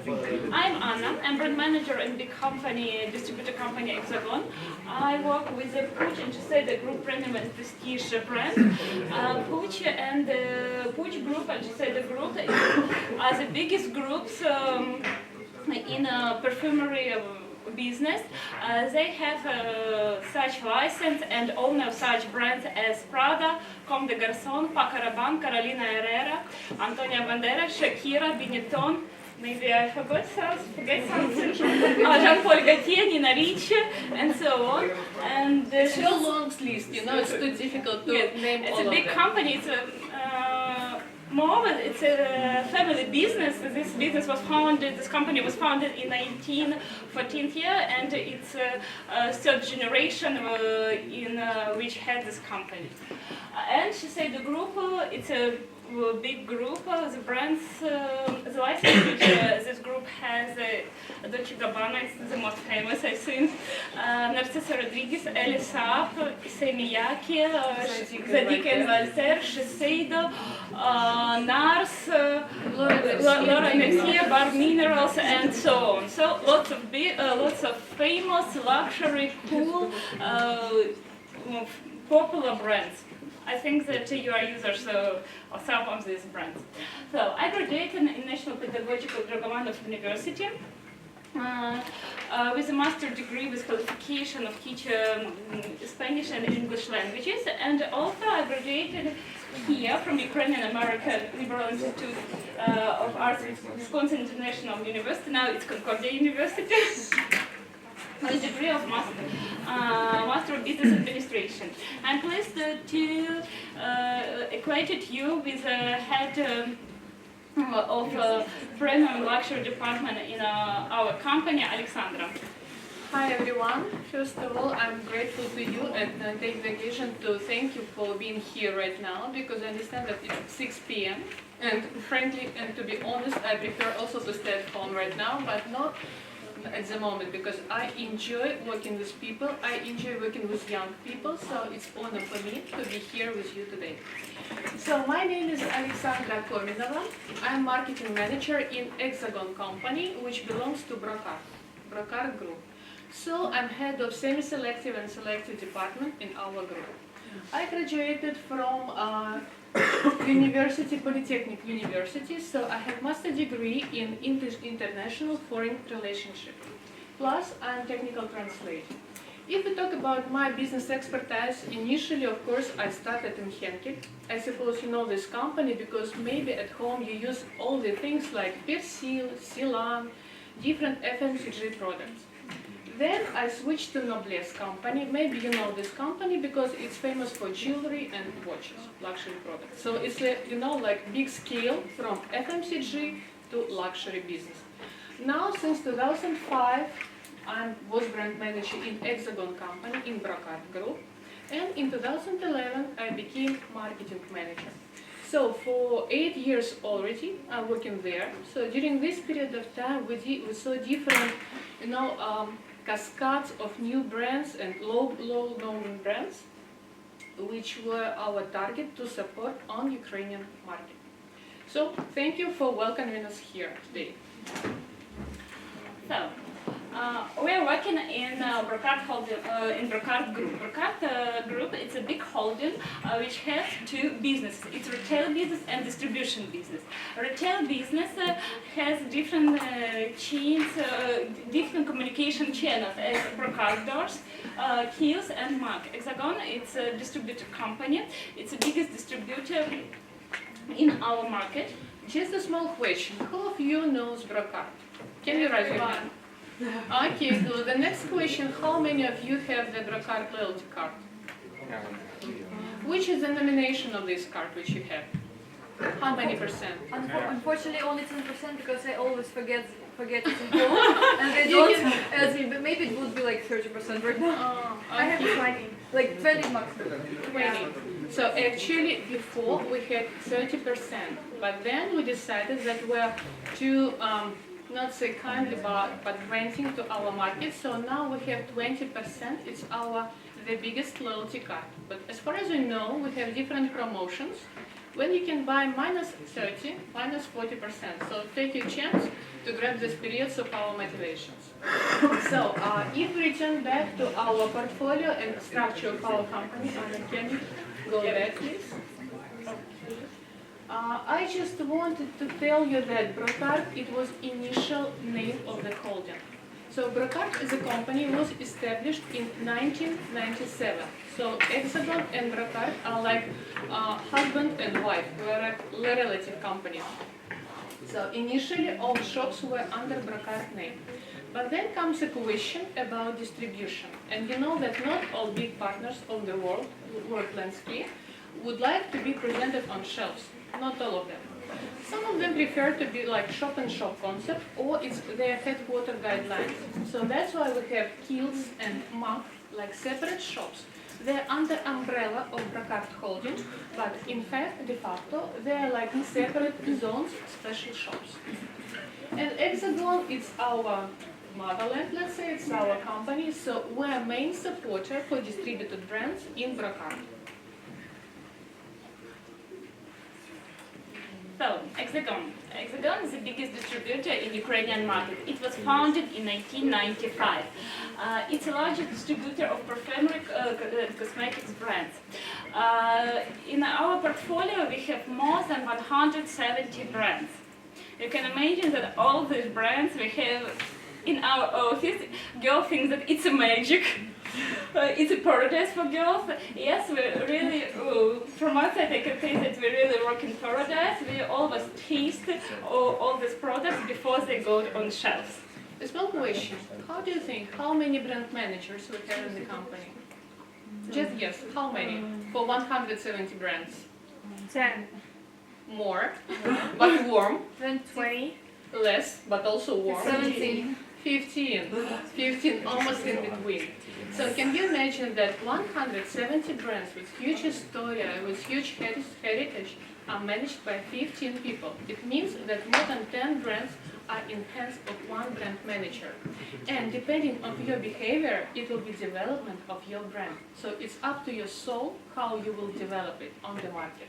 I'm Anna. I'm brand manager in big company, distributor company Hexagon. I work with the Puch and the group premium and prestige brand. Puch and Puch group and the group are the biggest groups in perfumery business. They have such license and owner of such brands as Prada, Comme des Garçons, Paco Rabanne, Carolina Herrera, Antonio Banderas, Shakira, Benetton. Maybe I forget something. Jean-Paul Gaultier, Nina Ricci, and so on. And it's a long list, you know, it's too difficult to name all of them. It's a big company. It's it's a family business. This company was founded in 1914 here, and it's third generation in which had this company. And she said the group, it's a big group. The brands, the license which this group has, Dolce & Gabbana is the most famous, I think. Narciso Rodriguez, Elie Saab, Semiyaki, Zadig & Voltaire, Shiseido, Nars, Laura Mercier, Bar Minerals, and so on. So lots of famous, luxury, cool, popular brands. I think that you are users of some of these brands. So I graduated in National Pedagogical Dragomanov University with a master's degree with qualification of teacher Spanish and English languages, and also I graduated here from Ukrainian-American Liberal Institute of Arts, Wisconsin International University. Now it's Concordia University. A degree of Master of Business Administration. I'm pleased to acquaint you with the head of premium luxury department in our company, Oleksandra. Hi everyone. First of all, I'm grateful to you and take the occasion to thank you for being here right now, because I understand that it's 6 p.m. and frankly, and to be honest, I prefer also to stay at home right now, but not at the moment, because I enjoy working with people, I enjoy working with young people, so it's an honor for me to be here with you today. So my name is Oleksandra Kominova. I'm marketing manager in Hexagon company, which belongs to Brocard Group. So I'm head of semi-selective and selective department in our group. I graduated from University, Polytechnic University, so I have master degree in international foreign relationship. Plus, I'm technical translator. If we talk about my business expertise, initially, of course, I started in Henkel. I suppose you know this company because maybe at home you use all the things like Persil, Ceylon, different FMCG products. Then I switched to Noblesse company. Maybe you know this company because it's famous for jewelry and watches, luxury products. So it's a, like big scale from FMCG to luxury business. Now, since 2005, I was brand manager in Hexagon company in Brocard Group, and in 2011 I became marketing manager. So for 8 years already, I'm working there. So during this period of time, we saw different, cascades of new brands and low-known brands, which were our target to support on Ukrainian market. So thank you for welcoming us here today. So we are working in Brocard Group. Brocard Group, it's a big holding which has two businesses. It's retail business and distribution business. Retail business has different chains, different communication channels as Brocard doors, Kiosk and Mag. Hexagon, it's a distributor company. It's the biggest distributor in our market. Just a small question. Who of you knows Brocard? Can you raise your hand? Okay, good. The next question, how many of you have the Brocard loyalty card? Which is the nomination of this card which you have? How many percent? Unfortunately, only 10% because I always forget it in home, and they don't ask me, but maybe it would be like 30% right now. I have 20, like 20 maximum. 20. So actually before we had 30%, but then we decided that we're too not say kindly, but renting to our market. So now we have 20%. It's the biggest loyalty card. But as far as we know, we have different promotions when you can buy minus 30, minus 40%. So take your chance to grab the spirits of our motivations. So if we return back to our portfolio and structure of our company, can you go back, please? I just wanted to tell you that Brocard, it was initial name of the holding. So Brocard as a company was established in 1997. So Hexagon and Brocard are like husband and wife, we're a relative company. So initially all shops were under Brocard name. But then comes a question about distribution. And you know that not all big partners of the world landscape would like to be presented on shelves. Not all of them. Some of them prefer to be like shop-and-shop concept, or it's their headquarter guidelines. So that's why we have Kills and Mach, like separate shops. They're under umbrella of Brocard Holding, but in fact, de facto, they're like separate zones, special shops. And Hexagon is our motherland, let's say, it's our company, so we're main supporter for distributed brands in Brocard. So, Hexagon. Hexagon is the biggest distributor in Ukrainian market. It was founded in 1995. It's the largest distributor of perfumery cosmetics brands. In our portfolio, we have more than 170 brands. You can imagine that all these brands we have in our office. Girl thinks that it's a magic. It's a paradise for girls. Yes, we really, from our side, I can say that we really work in paradise. We always taste all these products before they go on shelves. A small question. How do you think, how many brand managers we have in the company? Just guess, how many for 170 brands? 10. More, but warm. Then 20. Less, but also warm. 17. 15, almost in between. So can you imagine that 170 brands with huge history, with huge heritage are managed by 15 people? It means that more than 10 brands are in hands of one brand manager. And depending on your behavior, it will be development of your brand. So it's up to your soul how you will develop it on the market.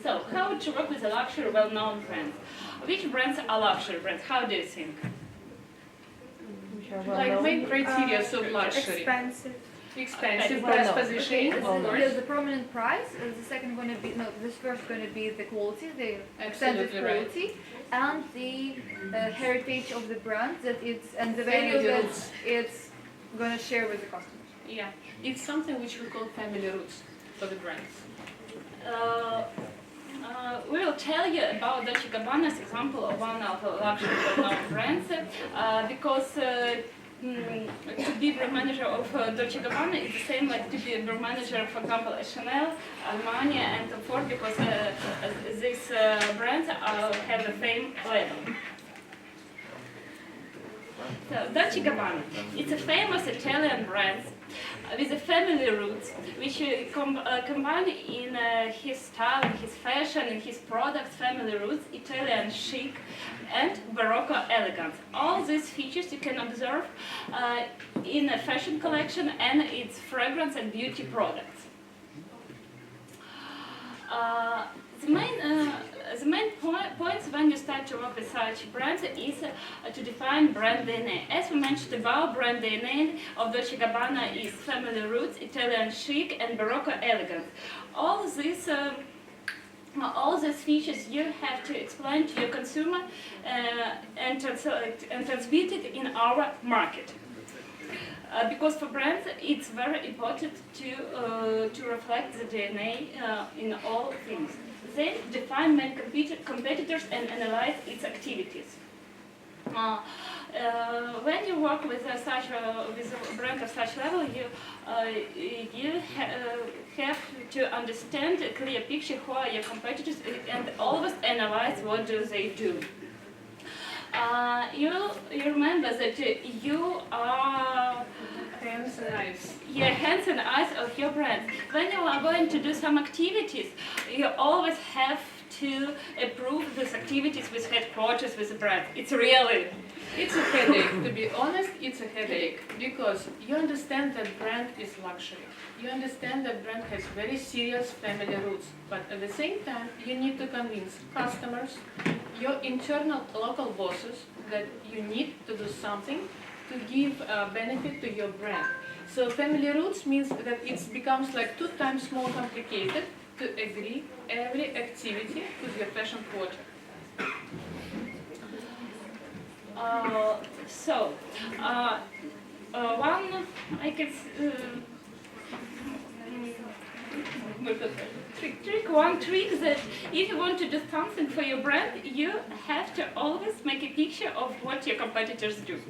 So, how to work with a luxury well-known brands? Which brands are luxury brands? How do you think? Like main criteria of luxury. Expensive price positioning, of course. There's the prominent price. The second going to be this first going to be the quality, the extended quality, and the heritage of the brand that it's and the value that it's going to share with the customers. Yeah, it's something which we call family roots for the brands. We will tell you about Dolce & Gabbana's example of one of the luxury well-known brands because to be brand manager of Dolce & Gabbana is the same like to be a brand manager, for example, Chanel, Armani, and so forth, because these brands have the same level. So, Dolce & Gabbana, it's a famous Italian brand with a family roots, which combine in his style, in his fashion, in his products, family roots, Italian chic, and Baroque elegance. All these features you can observe in a fashion collection and its fragrance and beauty products. The main points when you start to work with such brands is to define brand DNA. As we mentioned above, brand DNA of Dolce & Gabbana is family roots, Italian chic, and Baroque elegance. All these features you have to explain to your consumer and transmit it in our market. Because for brands, it's very important to reflect the DNA in all things. Then define main competitors and analyze its activities. When you work with a brand of such level, you have to understand a clear picture who are your competitors and always analyze what do they do. You remember that you are Hands and eyes. Yeah, hands and eyes of your brand. When you are going to do some activities, you always have to approve these activities with headquarters, with the brand. It's really It's a headache, to be honest, it's a headache, because you understand that brand is luxury. You understand that brand has very serious family roots, but at the same time, you need to convince customers, your internal local bosses, that you need to do something to give benefit to your brand. So family roots means that it becomes like 2 times more complicated to agree every activity with your fashion quarter. One I can one trick that if you want to do something for your brand, you have to always make a picture of what your competitors do.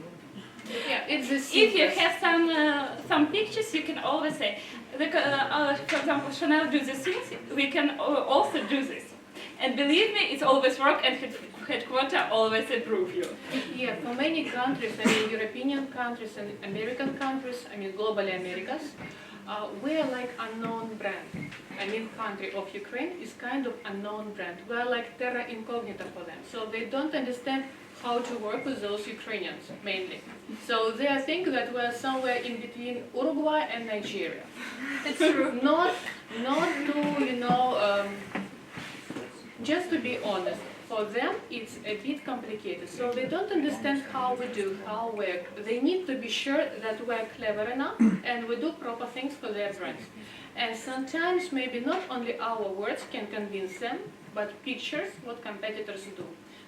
Yeah, it's the If you have some pictures, you can always say, for example, Chanel do these things, we can also do this. And believe me, it's always work, and headquarters always approve you. Yeah, for many countries, I mean European countries and American countries, I mean globally Americas, we are like unknown brand. I mean country of Ukraine is kind of unknown brand. We are like terra incognita for them. So they don't understand how to work with those Ukrainians mainly. So they think that we are somewhere in between Uruguay and Nigeria. It's true. Not to, just to be honest, for them it's a bit complicated. So they don't understand how we do, how we work. They need to be sure that we are clever enough and we do proper things for their brands. And sometimes maybe not only our words can convince them, but pictures, what competitors do.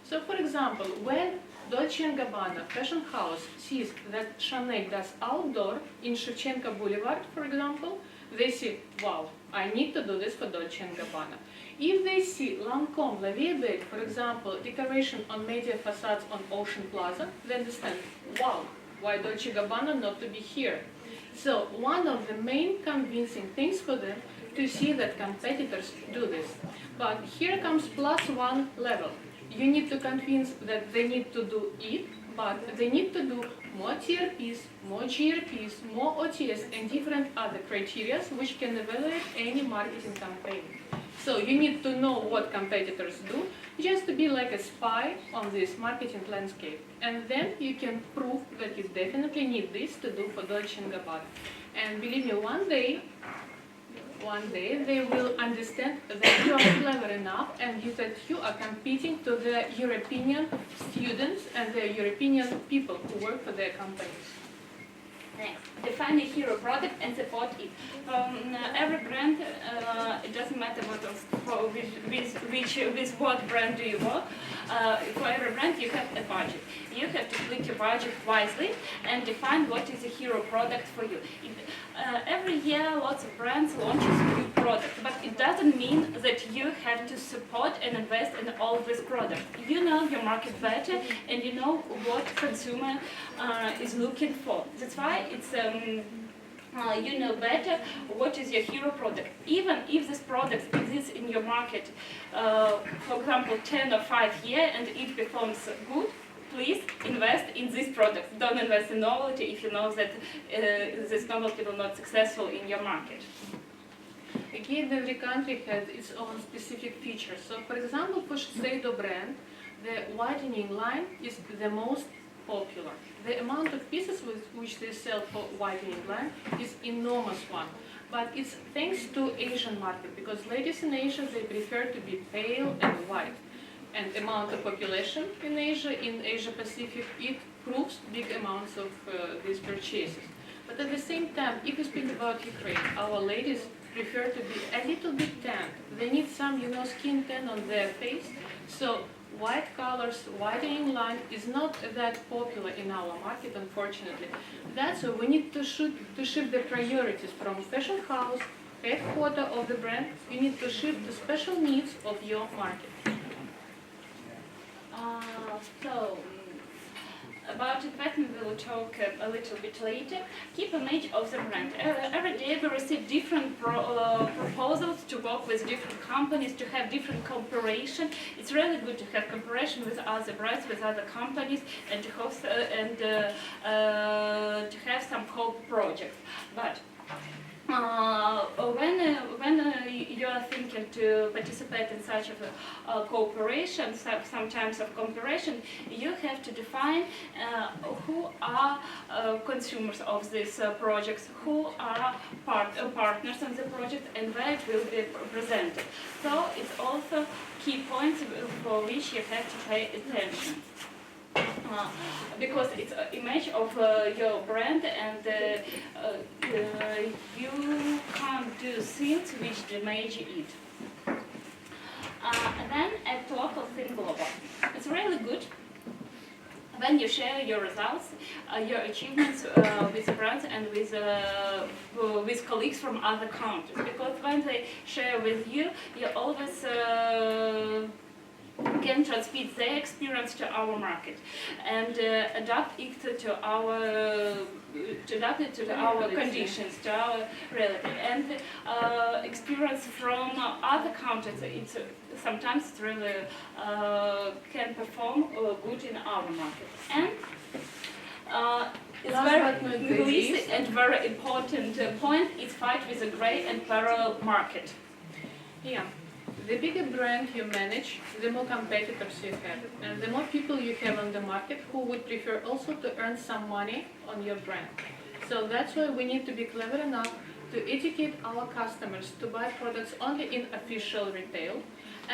So for example, when Dolce & Gabbana fashion house sees that Chanel does outdoor in Shevchenko Boulevard, for example, they see, wow, I need to do this for Dolce & Gabbana. If they see Lancôme, La Vie Belle, for example, decoration on media facades on Ocean Plaza, they understand, wow, why Dolce & Gabbana not to be here? So one of the main convincing things for them to see that competitors do this. But here comes +1 level. You need to convince that they need to do it, but they need to do more TRPs, more GRPs, more OTS, and different other criteria which can evaluate any marketing campaign. So you need to know what competitors do, just to be like a spy on this marketing landscape. And then you can prove that you definitely need this to do for Dolce & Gabbana. And believe me, one day they will understand that you are clever enough and that you are competing to the European students and the European people who work for their companies. Next, define a hero product and support it. Every brand, it doesn't matter with what brand do you work. For every brand, you have a budget. You have to split your budget wisely and define what is a hero product for you. Every year, lots of brands launches new products, but it doesn't mean that you have to support and invest in all these products. You know your market better, and you know what consumer is looking for. That's why it's you know better what is your hero product. Even if this product exists in your market, for example, 10 or 5 years, and it performs good, please invest in this product. Don't invest in novelty if you know that this novelty will not successful in your market. Again, every country has its own specific features. So, for example, for Shiseido brand, the whitening line is the most popular. The amount of pieces with which they sell for whitening line is enormous one. But it's thanks to Asian market, because ladies in Asia, they prefer to be pale and white. And amount of population in Asia Pacific, it proves big amounts of these purchases. But at the same time, if you speak about Ukraine, our ladies prefer to be a little bit tanned. They need some, skin tan on their face. So white colors, whitening line is not that popular in our market, unfortunately. That's why we need to shift the priorities from fashion house, headquarters of the brand. You need to shift the special needs of your market. About investment we will talk a little bit later. Keep an image of the brand. Every day we receive different proposals to work with different companies, to have different cooperation. It's really good to have cooperation with other brands, with other companies, and to host to have some co projects. But when you are thinking to participate in such a cooperation, some types of cooperation, you have to define who are consumers of these projects, who are partners in the project, and where it will be presented. So it's also key points for which you have to pay attention. Because it's an image of your brand, and you can't do things which damage it. And then at local think global. It's really good when you share your results, your achievements with brands and with colleagues from other countries. Because when they share with you, you always can transmit their experience to our market and adapt it to our conditions, to our reality. And experience from other countries, it's sometimes it really can perform good in our market. And it's very least and very important point is fight with a grey and parallel market. Yeah. The bigger brand you manage, the more competitors you have, and the more people you have on the market who would prefer also to earn some money on your brand. So that's why we need to be clever enough to educate our customers to buy products only in official retail,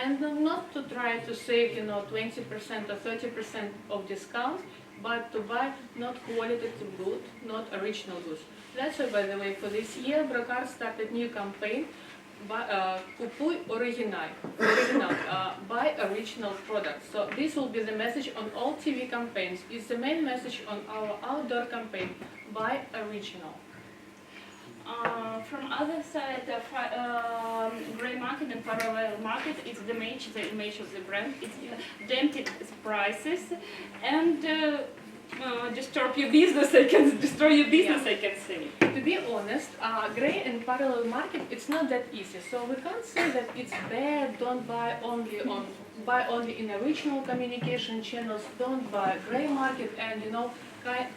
and not to try to save 20% or 30% of discount, but to buy not qualitative good, not original goods. That's why, by the way, for this year, Brocard started new campaign. Kupuj original, buy original products. So this will be the message on all TV campaigns. It's the main message on our outdoor campaign, buy original. From other side, grey market and parallel market, it's the image of the brand. It's dented prices and disturb your business. I can destroy your business. Yeah. I can say. To be honest, grey and parallel market, it's not that easy. So we can't say that it's bad. Don't buy only in original communication channels. Don't buy grey market and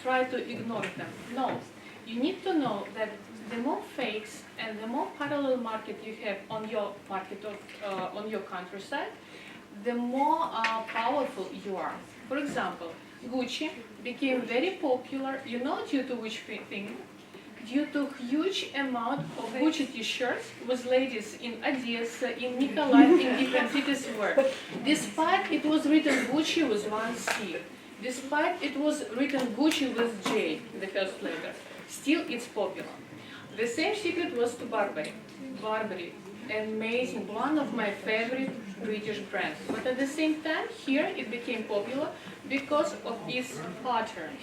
try to ignore them. No, you need to know that the more fakes and the more parallel market you have on your market on your countryside, the more powerful you are. For example, Gucci became very popular, due to which thing? Due to huge amount of Gucci t-shirts with ladies in Odessa, in Mykolaiv, in different cities were. Despite it was written Gucci with one C, despite it was written Gucci with J, the first letter, still it's popular. The same secret was to Burberry. Burberry, amazing, one of my favorite British brands. But at the same time, here it became popular because of its pattern.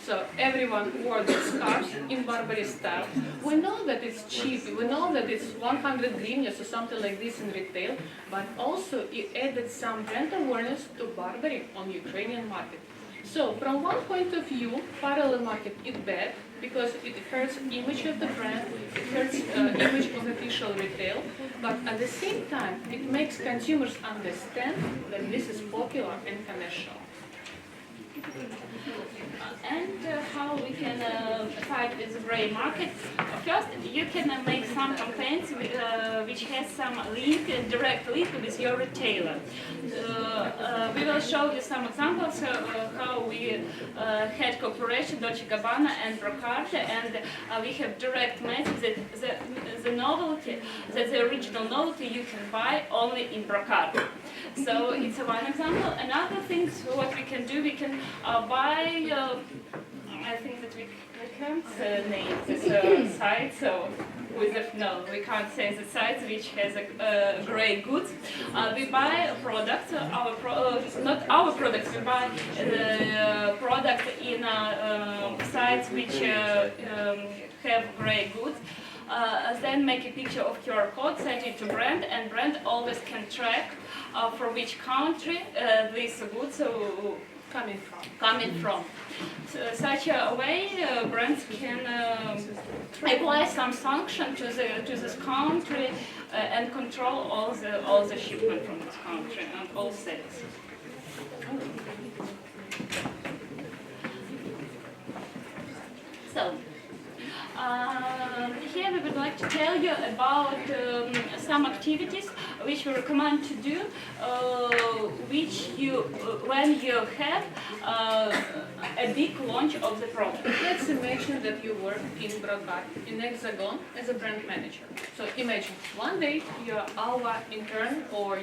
So everyone wore the scarves in Burberry style. We know that it's cheap, we know that it's 100 hryvnias or something like this in retail, but also it added some brand awareness to Burberry on Ukrainian market. So from one point of view, parallel market is bad because it hurts image of the brand, it hurts image of official retail, but at the same time, it makes consumers understand that this is popular and commercial. And how we can fight with the grey market? First, you can make some campaigns which has some direct link with your retailer. We will show you some examples how we had cooperation Dolce & Gabbana and Brocard, and we have direct message that the novelty, that the original novelty you can buy only in Brocard. So it's one example. Another thing, what we can do, we can buy. I think that we can't name this site, so we can't say the site which has a grey goods. We buy products, not our products, we buy the product in sites which have grey goods. Then make a picture of QR code, send it to brand, and brand always can track from which country these goods coming from. So, such a way, brands can apply some sanction to this country and control all the shipment from this country and all sales. So. Here would like to tell you about some activities which we recommend to do when you have a big launch of the product. Let's imagine that you work in Broadband, in Hexagon, as a brand manager. So imagine one day you're our intern or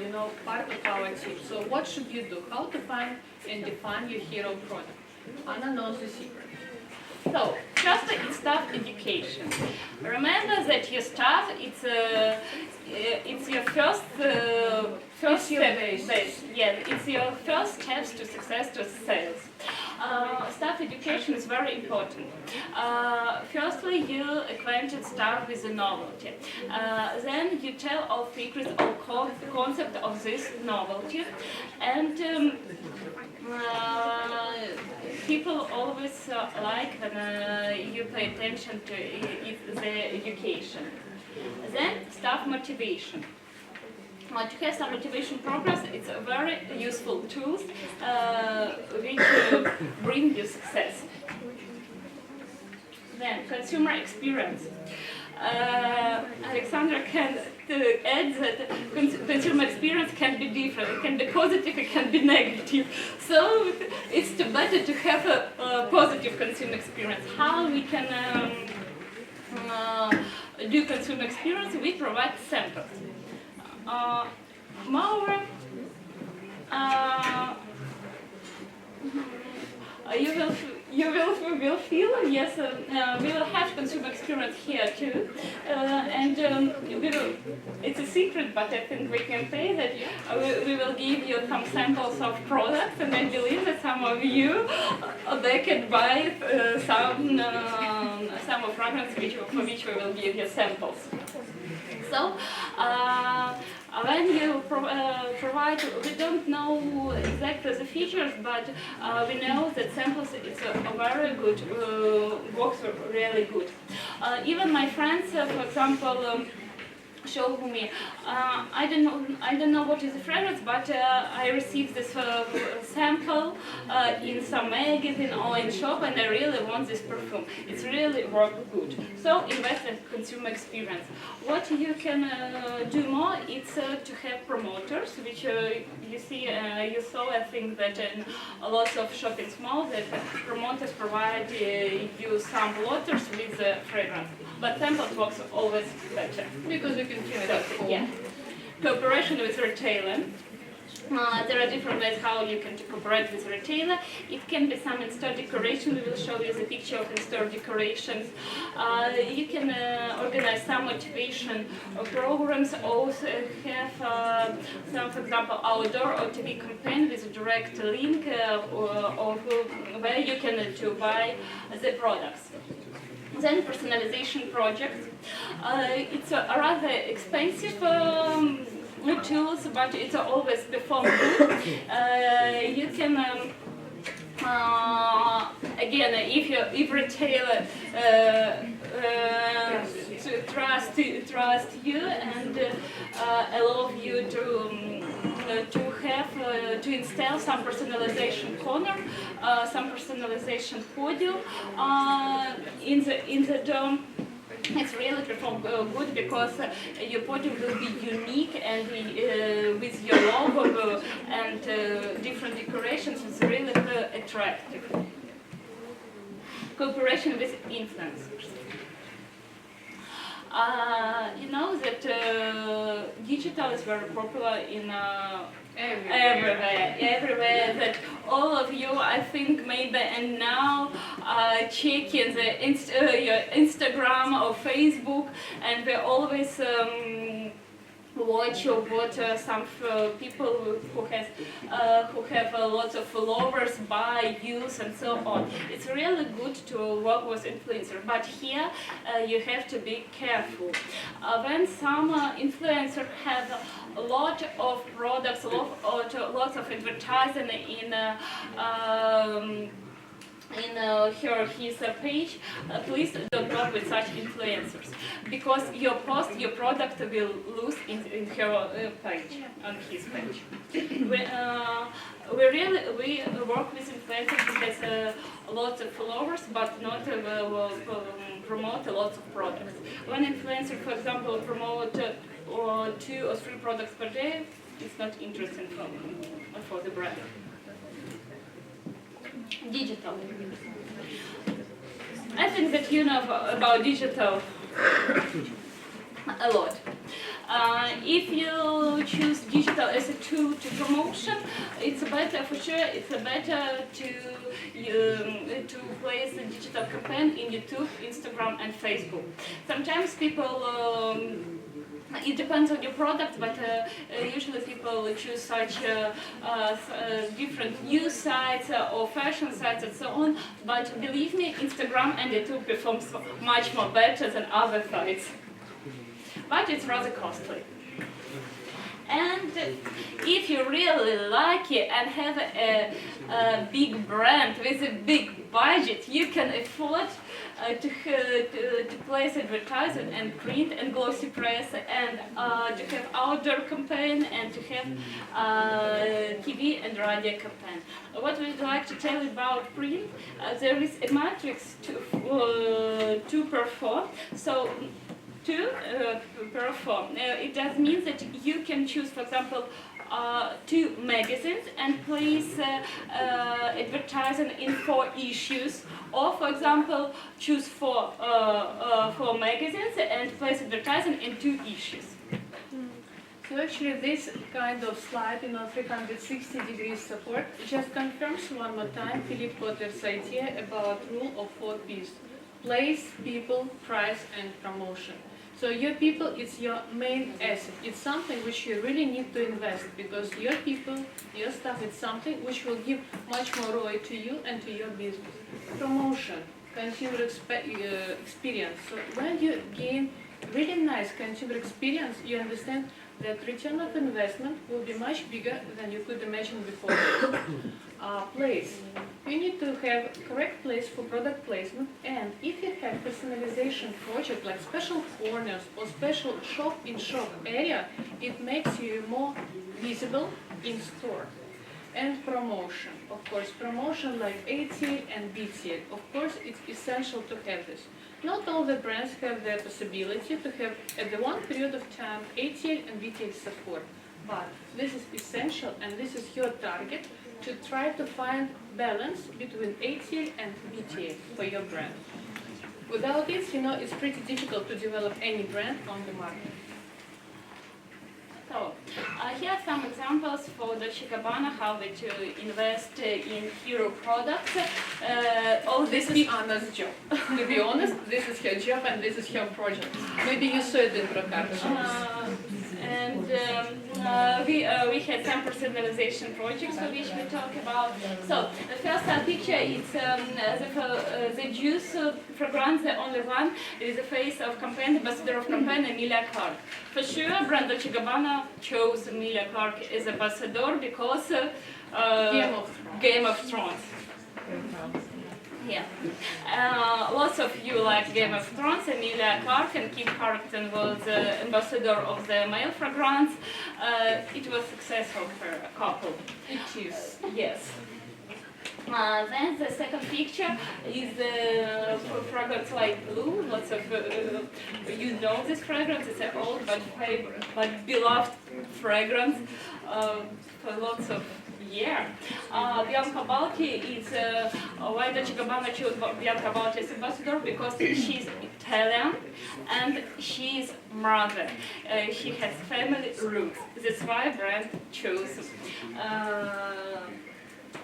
part of our team. So what should you do? How to find and define your hero product? Anna knows the secret. So, first it's staff education. Remember that your staff, it's your first base. Yeah, it's your first steps to success to sales. Staff education is very important. Firstly, you acquainted staff with the novelty. Then you tell all secrets or the concept of this novelty, and people always like when you pay attention to the education. Then staff motivation. To have some motivation programs, it's a very useful tool which bring you success. Then consumer experience. Alexandra can add that consumer experience can be different. It can be positive, it can be negative. So it's better to have a positive consumer experience. How we can do consumer experience? We provide samples. Moreover, you will feel, yes, we will have consumer experience here too, and it's a secret, but I think we can say that we will give you some samples of products, and I believe that some of you, they can buy some of fragrances for which we will give you samples. So, when you provide, we don't know exactly the features, but we know that samples is a very good, works really good. Even my friends, for example, showed me. I don't know what is the fragrance, but I received this sample in some magazine or in shop, and I really want this perfume. It's really work good. So invest in consumer experience. What you can do more, it's to have promoters, which you see, you saw. I think that in lots of shopping malls, that promoters provide you some waters with fragrance. But samples works always better. Because you can try it at home. Yeah. Cooperation with retailer. There are different ways how you can cooperate with retailer. It can be some in-store decoration. We will show you the picture of in-store decorations. You can organize some motivation programs. Also have some, for example, outdoor or TV campaign with a direct link where you can to buy the products. Then personalization projects. It's a rather expensive tools, but it's always perform good. You can again, if retailer trust you and allow you to install some personalization corner, some personalization podium in the dome. It's really perform good because your podium will be unique and with your logo and different decorations, it's really attractive. Cooperation with influencers. You know that digital is very popular in everywhere. That all of you, I think, maybe and now checking your Instagram or Facebook, and we always watch what some people who have lots of followers buy, use, and so on. It's really good to work with influencers, but here you have to be careful. When some influencers have a lot of products, lots of advertising in his page, please don't work with such influencers, because your post, your product will lose in her page, on his page. We work with influencers who has lots of followers, but not promote lots of products. One influencer, for example, promote 2 or 3 products per day, it's not interesting for the brand. Digital. I think that you know about digital a lot. If you choose digital as a tool to promotion, it's better for sure. It's better to place a digital campaign in YouTube, Instagram, and Facebook. Sometimes people. It depends on your product, but usually people choose such different news sites or fashion sites and so on. But believe me, Instagram and YouTube performs much more better than other sites. But it's rather costly. And if you're really lucky and have a big brand with a big budget, you can afford to place advertising and print and glossy press and to have outdoor campaign and to have TV and radio campaign. What we'd like to tell about print, there is a matrix to perform. So to perform. It does mean that you can choose, for example, 2 magazines and place advertising in 4 issues, or for example, choose 4 magazines and place advertising in 2 issues. So actually this kind of slide, 360 degrees support, just confirms one more time Philip Kotler's idea about rule of 4 P's: place, people, price, and promotion. So your people is your main asset. It's something which you really need to invest, because your people, your staff, is something which will give much more ROI to you and to your business. Promotion, consumer experience. So when you gain really nice consumer experience, you understand that return of investment will be much bigger than you could imagine before. Place. You need to have correct place for product placement, and if you have personalization project like special corners or special shop-in-shop area, it makes you more visible in store. And promotion. Of course, promotion like ATL and BTL. Of course, it's essential to have this. Not all the brands have the possibility to have at the one period of time ATL and BTL support. But this is essential, and this is your target, to try to find balance between ATL and BTL for your brand. Without it, it's pretty difficult to develop any brand on the market. So, here are some examples for Dolce & Gabbana, how to invest in hero products. This is Anna's job. To be honest, this is her job and this is her project. Maybe you saw it in production. We had some personalization projects for which we talk about. So the first picture is the juice fragrance, the only one. It is the face of campaign, ambassador of campaign, Emilia Clarke. For sure, brand Dolce & Gabbana chose Emilia Clarke as ambassador because Game of Thrones. Yeah. Lots of you like Game of Thrones. Emilia Clarke and Kit Harington was ambassador of the male fragrance. It was successful for a couple. It is. Yes. Then the second picture is the fragrance light blue. Lots of you know this fragrance. It's an old but beloved fragrance for lots of years. Bianca Balti is why Dolce & Gabbana chose Bianca Balti as ambassador, because she's Italian and she's mother. She has family roots. That's why brand chose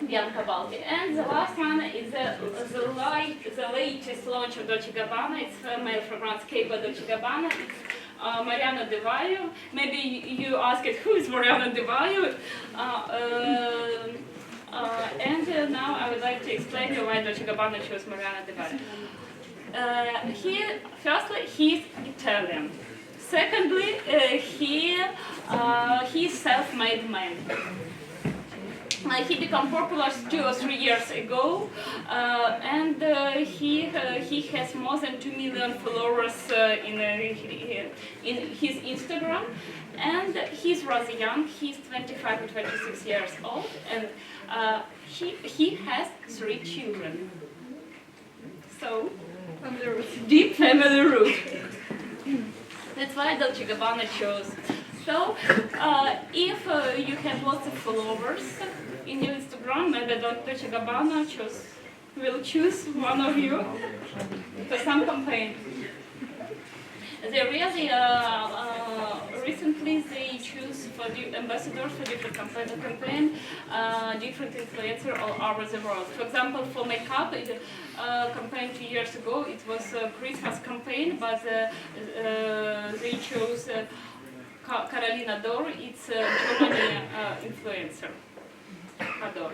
Bianca Balti. And the last one is the latest launch of Dolce & Gabbana. It's male fragrance Cape by Dolce & Gabbana. It's Mariana De Vaio. Maybe you asked who is Mariana De Vaio. And now I would like to explain you why Dolce & Gabbana chose Mariana De Vaio. Firstly, he's Italian. Secondly, he's self-made man. He became popular 2 or 3 years ago, and he has more than 2 million followers in his Instagram, and he's rather young. He's 25 or 26 years old, and he has 3 children. So, deep family root. That's why Dolce & Gabbana chose. So, if you have lots of followers in your Instagram, maybe Dolce & Gabbana will choose one of you for some campaign. They really, recently they choose for the ambassadors for different campaign, different influencers all over the world. For example, for makeup, campaign 2 years ago, it was a Christmas campaign, but they chose Carolina Dor. It's a German influencer. Ador.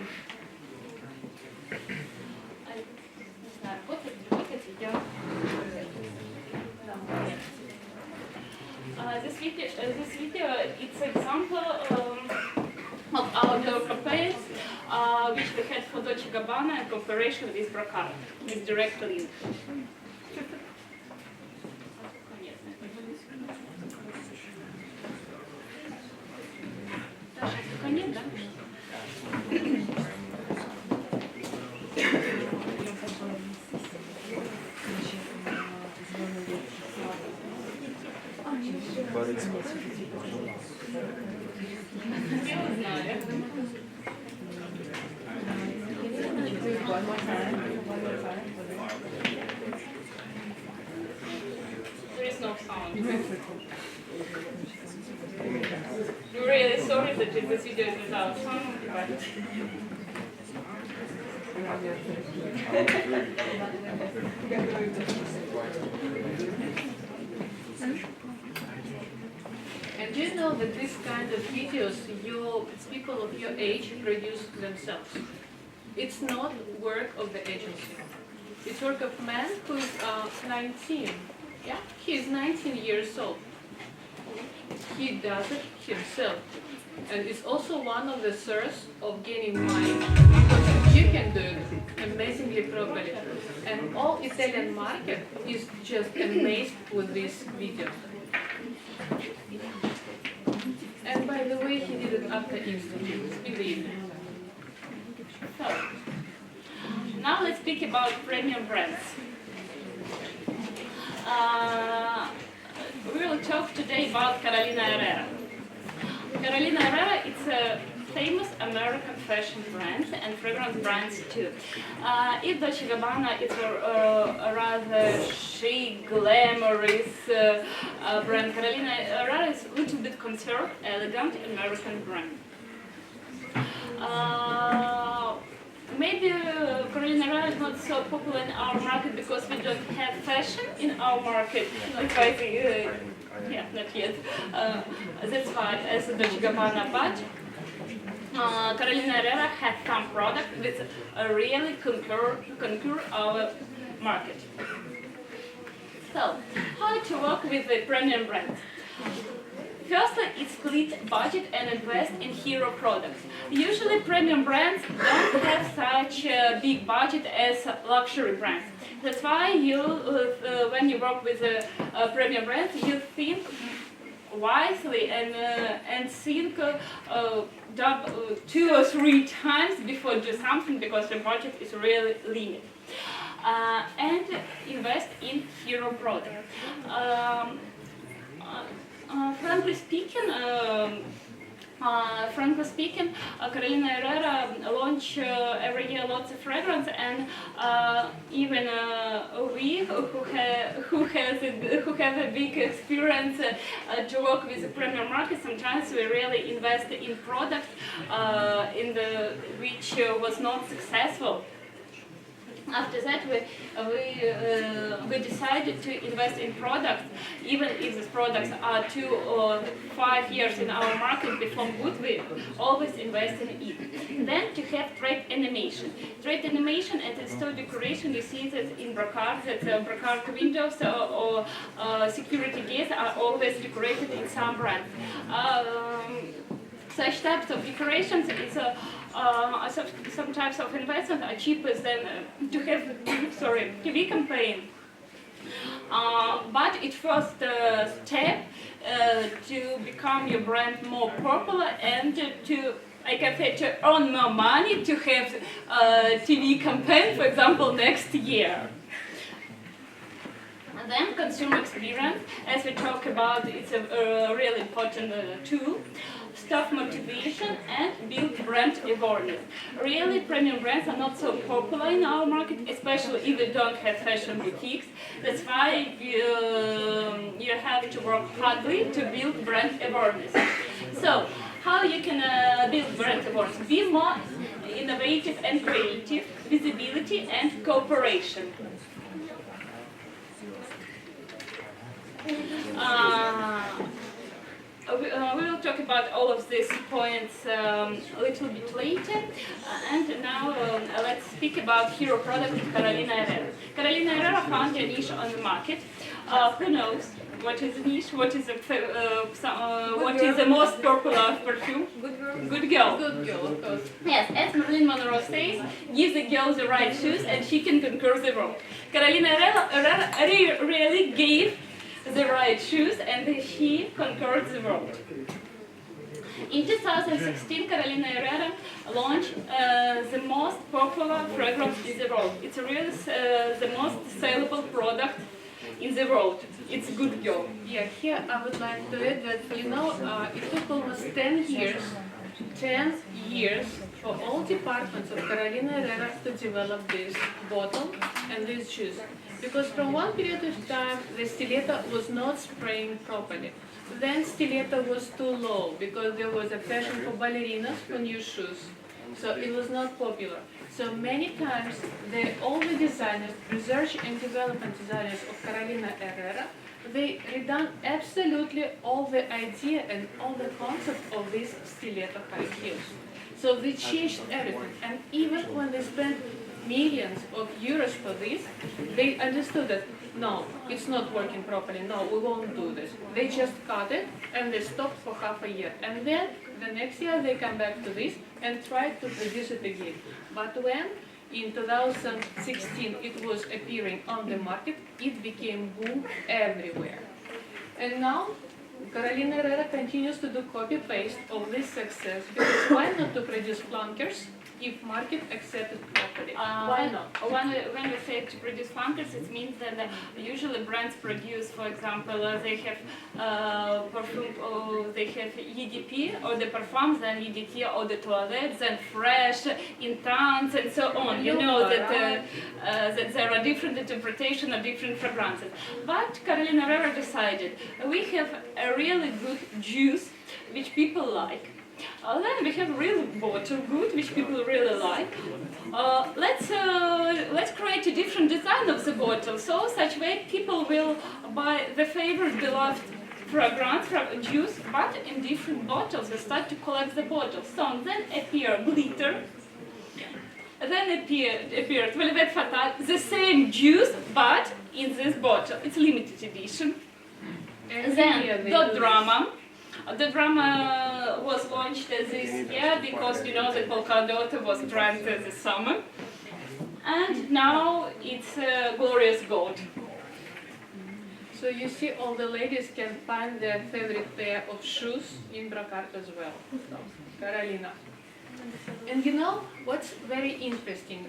This video, it's an example of outdoor campaigns which we had for Dolce & Gabbana in cooperation with Brocard, with direct link. There is no sound. We're really sorry that this video is without sound, but And do you know that this kind of videos, people of your age produce themselves? It's not work of the agency. It's work of a man who's 19. Yeah, he's 19 years old. He does it himself. And it's also one of the sources of gaining money, because you can do it amazingly properly. And all Italian market is just amazed with this video. And by the way, he did it after Easter. Believe me. so now let's speak about premium brands. We will talk today about Carolina Herrera. Carolina Herrera, it's a famous American fashion brand and fragrance brands too. If Dolce & Gabbana is a rather chic, glamorous brand, Carolina Herrera is a little bit conservative, elegant American brand. Maybe Carolina Herrera is not so popular in our market because we don't have fashion in our market. Yeah, not yet. That's why as a Dolce & Gabbana, but Carolina Herrera has some product which really conquer our market. So, how to work with the premium brands? Firstly, it's split budget and invest in hero products. Usually premium brands don't have such a big budget as luxury brands. That's why you, when you work with premium brands, you think wisely and think 2 or 3 times before do something, because the budget is really limited. And invest in hero products. Frankly speaking, Carolina Herrera launch every year lots of fragrance, and even we who have a big experience to work with the premium market, sometimes we really invest in product which was not successful. After that, we decided to invest in products, even if these products are 2 or 5 years in our market perform good, we always invest in it. Then to have trade animation. Trade animation and store decoration, you see that in Brocard, that Brocard windows or security gates are always decorated in some brands. Such types of decorations is some types of investment are cheaper than to have TV campaign. But it first step to become your brand more popular and to, I can say, to earn more money to have TV campaign, for example, next year. And then consumer experience, as we talk about, it's a really important tool. Staff motivation and build brand awareness. Really, premium brands are not so popular in our market, especially if we don't have fashion boutiques. That's why you have to work hardly to build brand awareness. So, how you can build brand awareness? Be more innovative and creative, visibility and cooperation. We will talk about all of these points a little bit later. And now let's speak about hero product Carolina Herrera. Carolina Herrera found a niche on the market. Who knows what is a niche? What is the most popular perfume? Good girl. Good girl. Good girl, of course. Yes, as Marilyn Monroe says, give the girl the right shoes and she can conquer the world. Carolina Herrera really gave the right shoes and she conquered the world. In 2016, Carolina Herrera launched the most popular fragrance in the world. It's really the most saleable product in the world. It's Good Girl. Yeah, here I would like to add that, it took almost 10 years for all departments of Carolina Herrera to develop this bottle and these shoes. Because from one period of time, the stiletto was not spraying properly. Then stiletto was too low because there was a fashion for ballerinas for new shoes. So it was not popular. So many times, all the designers, research and development designers of Carolina Herrera, they redone absolutely all the idea and all the concept of these stiletto high heels. So they changed everything. And even when they spent millions of euros for this, they understood that no, it's not working properly, no, we won't do this. They just cut it and they stopped for half a year. And then the next year they come back to this and try to produce it again. But when in 2016 it was appearing on the market, it became boom everywhere. And now Carolina Herrera continues to do copy-paste of this success, because why not to produce flankers if market accepts it properly? Why not? When we say to produce flankers, it means that usually brands produce, for example, they have perfume, or they have EDP, or the parfums, then EDT, or the toilettes, then fresh, intense, and so on. You know that there are different interpretations of different fragrances. But Carolina Herrera decided we have a really good juice which people like. Then we have real bottle good, which people really like. Let's create a different design of the bottle, so such way people will buy the favorite beloved fragrance juice, but in different bottles. They start to collect the bottles. So then appear glitter. Then appeared Velvet Fatale, the same juice, but in this bottle. It's limited edition. Then Dot Drama. The drama was launched this year because, you know, the polka dot was trend this summer. And now it's Glorious Gold. So you see, all the ladies can find their favorite pair of shoes in Brocart as well. Carolina. And you know what's very interesting?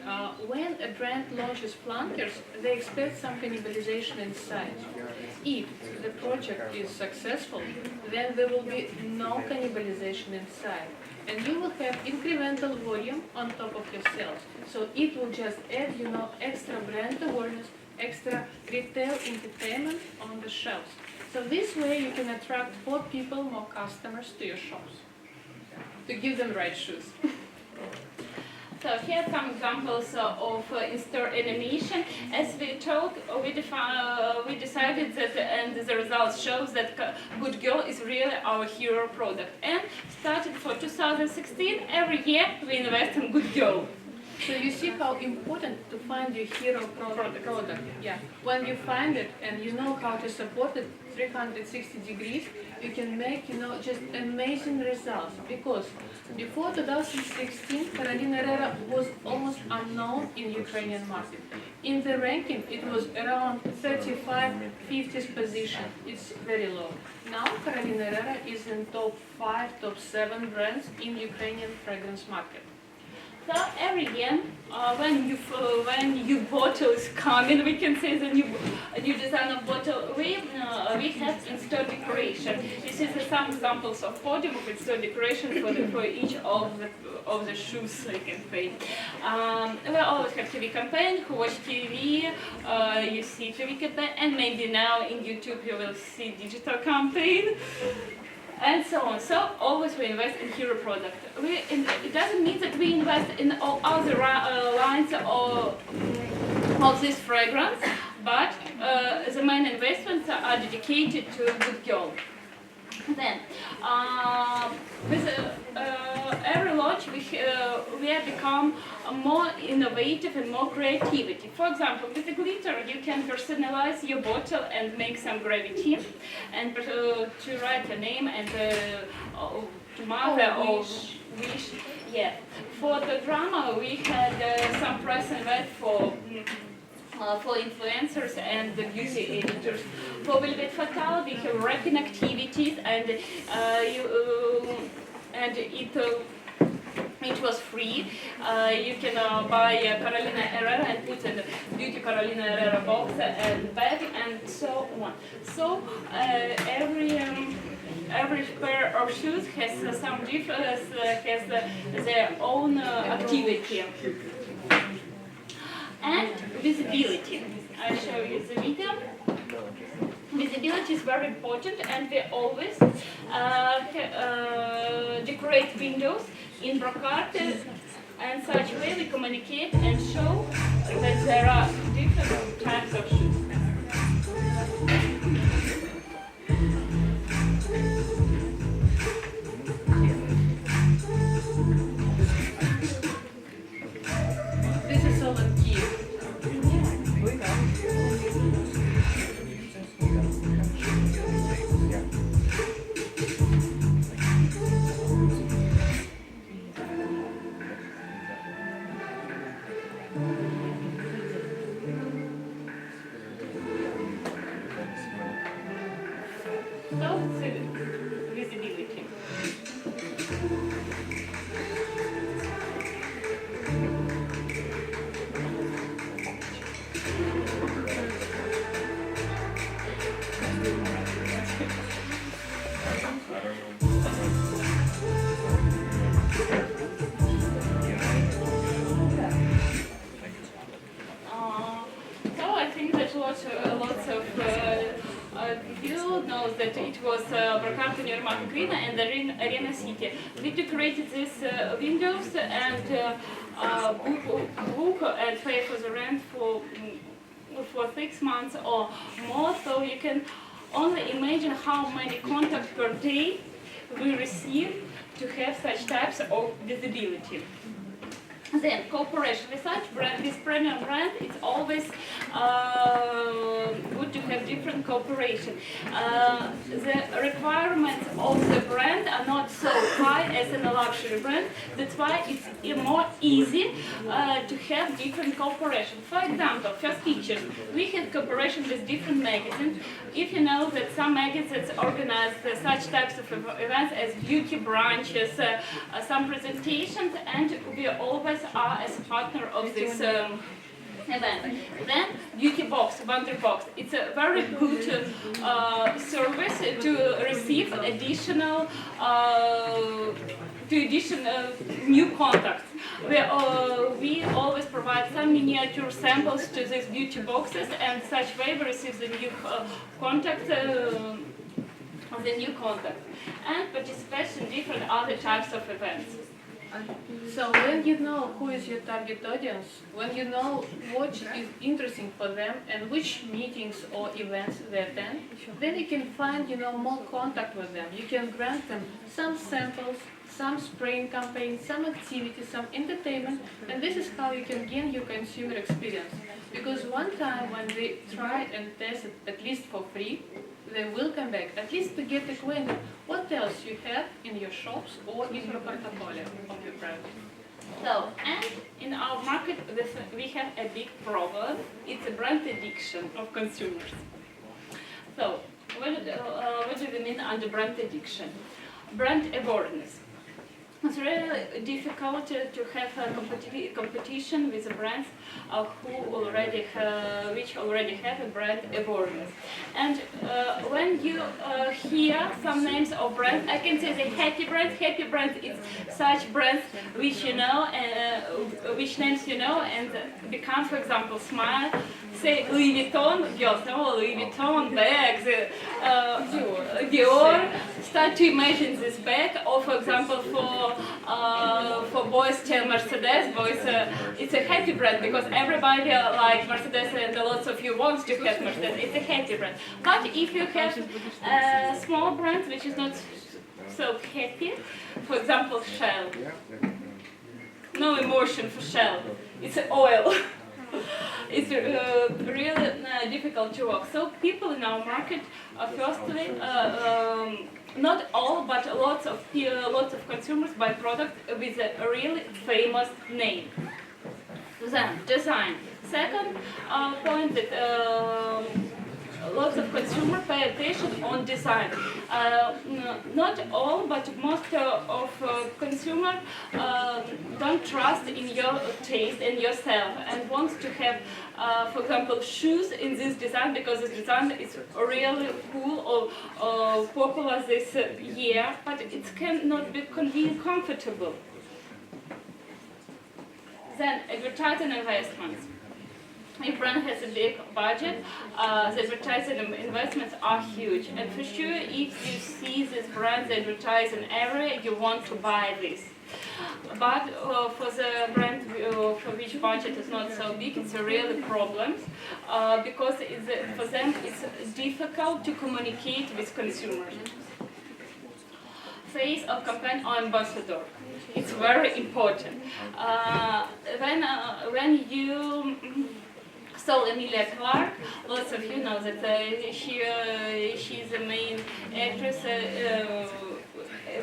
When a brand launches flankers, they expect some cannibalization inside. If the project is successful, then there will be no cannibalization inside. And you will have incremental volume on top of your sales. So it will just add, you know, extra brand awareness, extra retail entertainment on the shelves. So this way you can attract more people, more customers to your shops, to give them right shoes. So here are some examples of in-store animation. As we talked, we decided that, and the results shows that Good Girl is really our hero product. And started for 2016, every year we invest in Good Girl. So you see how important to find your hero product. Yeah. When you find it and you know how to support it 360 degrees, you can make, just amazing results. Because before 2016, Carolina Herrera was almost unknown in Ukrainian market. In the ranking, it was around 35, 50th position. It's very low. Now, Carolina Herrera is in top 5, top 7 brands in Ukrainian fragrance market. So every year, when new bottles come in, we can say the new design of bottle. We have in-store decoration. This is some examples of podium of in-store decoration for each of the shoes, I can say. We always have TV campaign. Who watch TV, you see TV campaign, and maybe now in YouTube you will see digital campaign. And so on. So always we invest in hero product. It doesn't mean that we invest in all other lines of this fragrance, but the main investments are dedicated to a good girl. Then, with every launch, we have become more innovative and more creativity. For example, with the glitter, you can personalize your bottle and make some gravity, and to write your name and mother or wish. Yeah. For the drama, we had some press event for influencers and the beauty editors. For Velvet Fatal, we have wrapping activities, and it was free. You can buy Carolina Herrera and put in the beauty Carolina Herrera box and bag and so on. So every pair of shoes has some difference, has their own activity. And visibility. I show you the video. Visibility is very important, and we always decorate windows in brocade, and such way we communicate and show that there are different types of shoes. This is all in Kiev. So, visibility. So I think that lots of you know that it was Brocard Kominova and the Arena City. We decorated these windows and book and pay for the rent for 6 months or more. So you can only imagine how many contacts per day we receive to have such types of visibility. Then cooperation with such brand, with premium brand, it's always good to have different cooperation. The requirements of the brand are not so high as in a luxury brand. That's why it's more easy to have different cooperation. For example, first pictures, we have cooperation with different magazines. If you know that some magazines organize such types of events as beauty brunches, some presentations, and we always are as a partner of this event. Then beauty box, Wonder Box. It's a very good service to receive additional new contacts. We always provide some miniature samples to these beauty boxes, and such way we receive the new contact. And participate in different other types of events. So when you know who is your target audience, when you know what is interesting for them and which meetings or events they attend, then you can find more contact with them. You can grant them some samples, some spraying campaigns, some activities, some entertainment, and this is how you can gain your consumer experience. Because one time when they try and test it, at least for free, they will come back, at least to get acquainted what else you have in your shops or in your portfolio of your brand. So, and in our market, we have a big problem. It's a brand addiction of consumers. So, what do we mean under brand addiction? Brand awareness. It's really difficult to have a competition with the brands which already have a brand awareness. And when you hear some names of brands, I can say the happy brands. Happy brands is such brands which you know, which names you know, and become, for example, Smile. Say Louis Vuitton, girls know Louis Vuitton bags, Dior. Start to imagine this bag, or for example, for boys, tell Mercedes. Boys, it's a happy brand because everybody likes Mercedes, and lots of you want to have Mercedes. It's a happy brand. But if you have a small brand which is not so happy, for example, Shell. No emotion for Shell. It's oil. It's really difficult to work. So people in our market, firstly, not all, but lots of consumers buy products with a really famous name. Then design. Second point that lots of consumers pay attention on design. Not all, but most of consumers don't trust in your taste and yourself and wants to have, for example, shoes in this design because this design is really cool or popular this year, but it cannot be convenient, comfortable. Then advertising investments. If brand has a big budget, the advertising investments are huge. And for sure, if you see this brand advertised in area, you want to buy this. But for the brand for which budget is not so big, it's a real problem because for them it's difficult to communicate with consumers. Phase of campaign or ambassador. It's very important. When you saw Emilia Clarke, lots of you know that she's the main actress,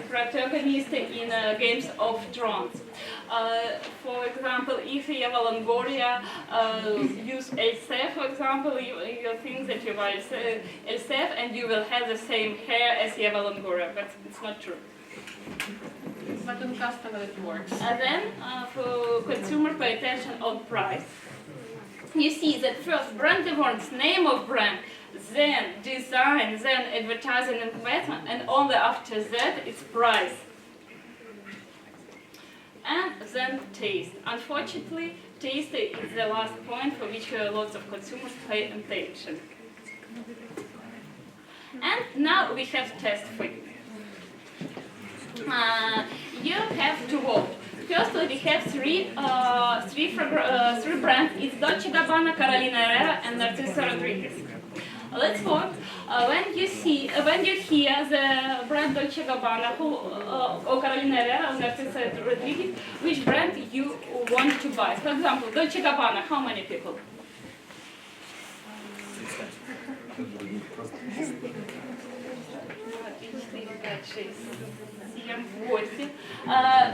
protagonist in Games of Thrones. For example, if Eva Longoria use Elsef, for example, you think that you buy Elsef and you will have the same hair as Eva Longoria, but it's not true. But on customer it works. And then for consumer, pay attention on price. You see that first brand awareness, name of brand, then design, then advertising investment, and only after that it's price. And then taste. Unfortunately, taste is the last point for which lots of consumers pay attention. And now we have test for you. You have to vote. Firstly, we have three brands. It's Dolce & Gabbana, Carolina Herrera, and Narciso Rodriguez. Let's vote. When you hear the brand Dolce & Gabbana or Carolina Herrera or Narciso Rodriguez, which brand you want to buy? For example, Dolce & Gabbana, how many people?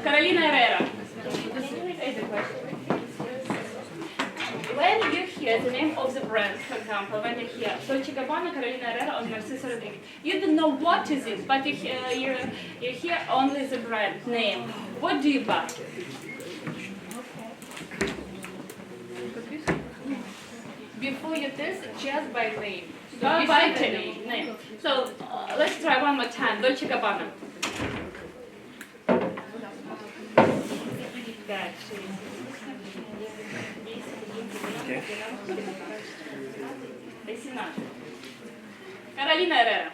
Carolina Herrera. When you hear the name of the brand, for example, when you hear Dolce & Gabbana, Carolina Herrera, or Narciso Rodriguez, you don't know what is it, but you hear only the brand name. What do you buy? Before you test, just by name. By name. So let's try one more time. Dolce & Gabbana. Carolina Herrera.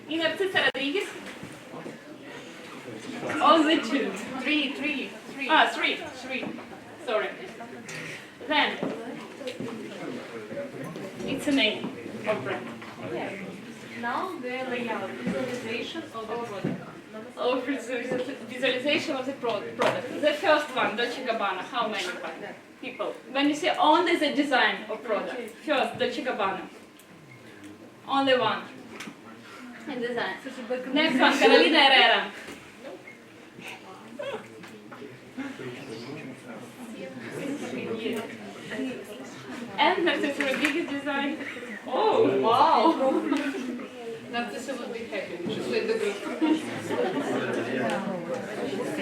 И Narciso Rodriguez. Only two. Three. Three. Sorry. Then, it's a name of brand. Now the layout, visualization of the product. Of visualization of the product. The first one, Dolce Gabbana, how many people? When you see only the design of product, first Dolce Gabbana. Only one. In design. Next one, Carolina Herrera. And next is the biggest design. Oh, wow! Narcissa will be happy. She's with the group.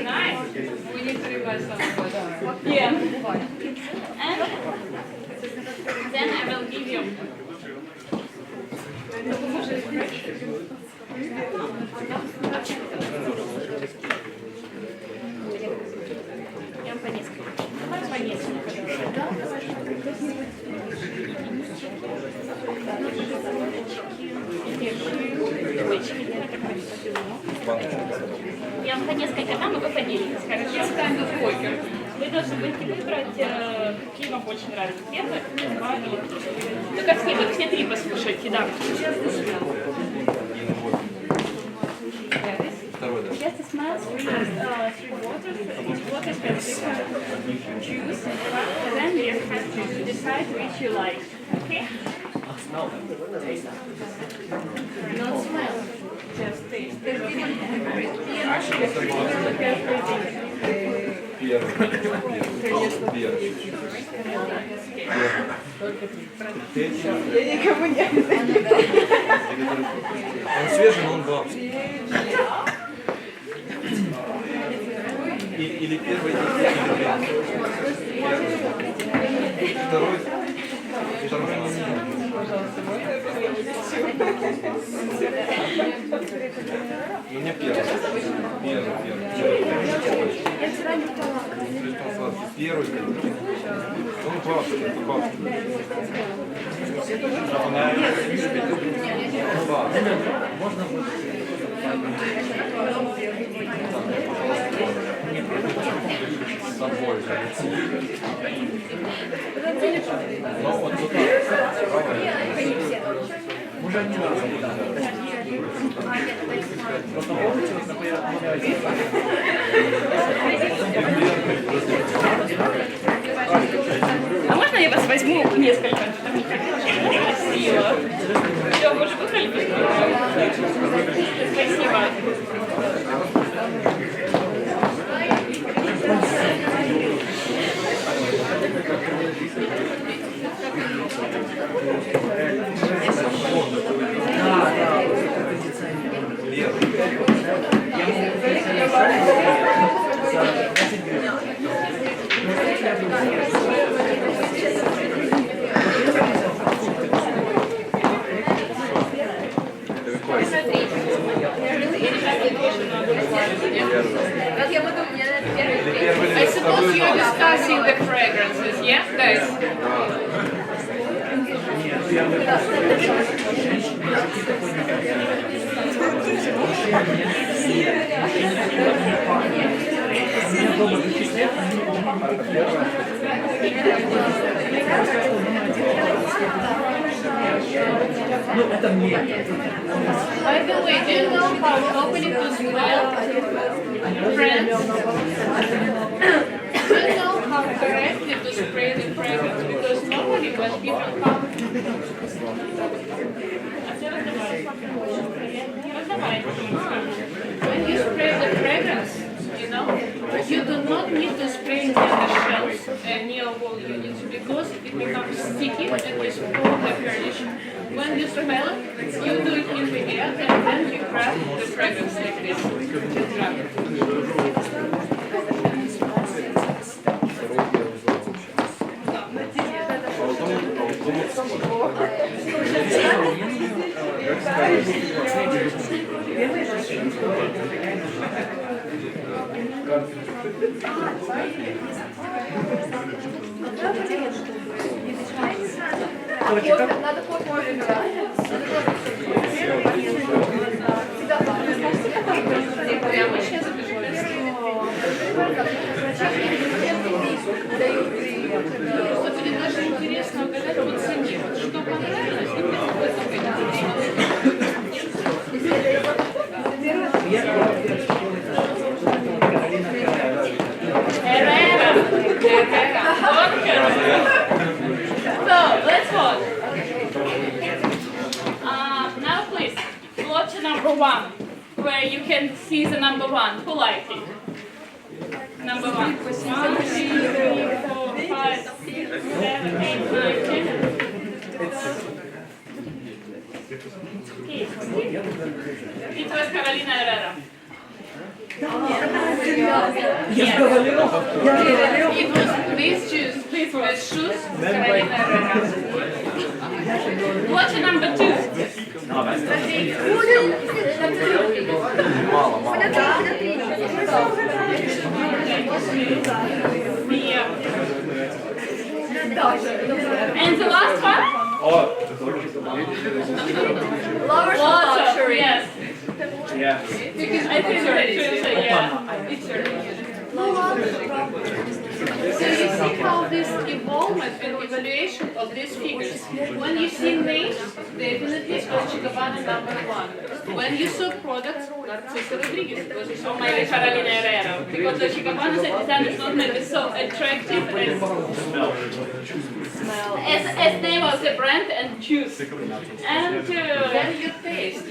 Nice. We need to revise some of that. Yeah. And then I will give you. Я по-несколько. Я вам по несколько дам, и вы поделитесь. Хорошо? Вы должны будете выбрать, какие вам больше нравятся. Первый, два или три. Ну как все три послушайте, да. Just smell three waters. Each water has different juice, and then you have to decide which you like. Okay? Not smell, just taste. Я никому не Он свежий, но он бабский. Или первый, или третий. Второй. Ну не первый. Первый. Он бабский, это бабский. Можно с собой но вот тут уже не надо. А можно я вас возьму несколько? Красиво. Все, вы уже выбрали? Спасибо. I suppose you're discussing the fragrances, yeah, guys? By the way, do you know how properly to smell friends? Do you know how correctly to spray the fragrance? Because normally when people come... When you spray the fragrance, you know, you do not need to spray near the shelves and near wall units because it becomes sticky and you spoil the furnish. When you smell it, you do it in the air and then you grab the fragrance like this. You grab it. Надо кофе играть. Прямо сейчас забежали. Вот будет даже интересно угадать по цене. Что понравилось, и So let's vote. Now please, vote number 1, where you can see the number 1. Who likes it? Number 1. 1, 2, 3, 4, 5, 6, 7, 8, 9, 10. It was Carolina Herrera. Yes. It was these shoes. These were shoes. Carolina Herrera. Watch number 2. And the last one? Lovers of luxury. Yes. Yeah. Because I think it's So you see how this evolvement and evaluation of these figures. When you see names, definitely Dolce Gabbana number 1. When you saw products, Narciso Rodriguez, because you saw maybe Carolina Herrera. Because Dolce Gabbana's design is not maybe so attractive as name of the brand and choose. And then you taste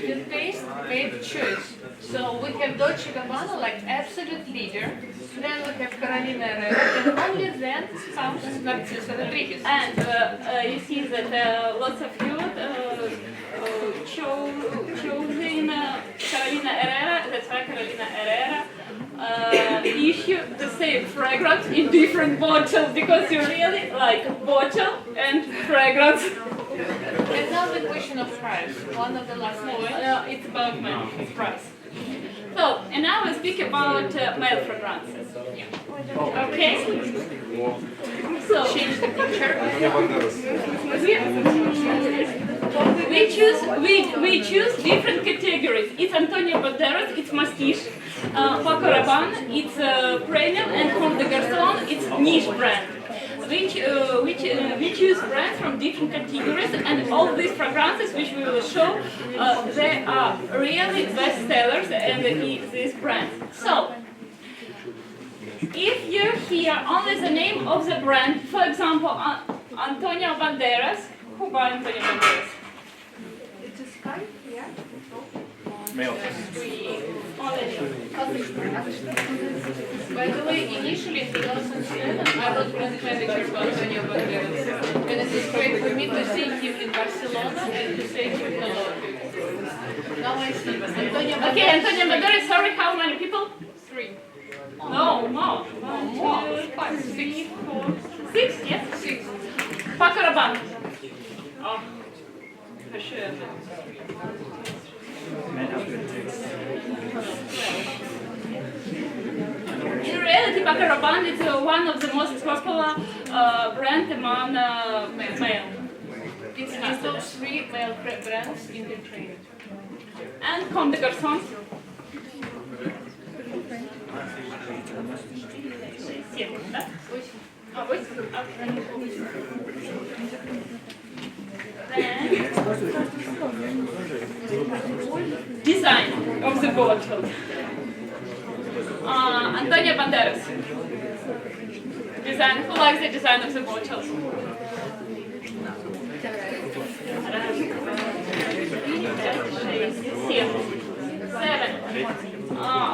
made choice. So we have Dolce Gabbana like absolute leader, then we have Carolina Herrera, and only then comes Narciso Rodriguez. And you see that lots of you choosing Carolina Herrera. That's why Carolina Herrera issue the same fragrance in different bottles, because you really like bottle and fragrance. And now the question of price, one of the last points. It's about money, it's price. So, and now we speak about male fragrances. Okay? So, change the picture. We choose different categories. It's Antonio Banderas, it's Mastiche, Paco Rabanne, it's premium, and Comme des Garçons, it's niche brand. We choose brands from different categories, and all these fragrances which we will show, they are really best sellers and these brands. So, if you hear only the name of the brand, for example, Antonio Banderas, who buy Antonio Banderas? It's a sky, yeah. Male. By the way, initially in 2007, I was brand manager for Antonio Banderas. And it is great for me to see him in Barcelona and to say him hello. Now I see Antonio Banderas. Okay, Antonio Banderas, sorry, how many people? 3. No, more. 1, 2, 5, 6. 4, 6, yes? 6. Paco Rabanne. Oh, for sure. In reality, Paco Rabanne is one of the most popular brands among male. It's in top 3 male brands in Ukraine. And Comme des Garçons. Design of the bottle. Antonio Banderas. Design. Who likes the design of the bottles?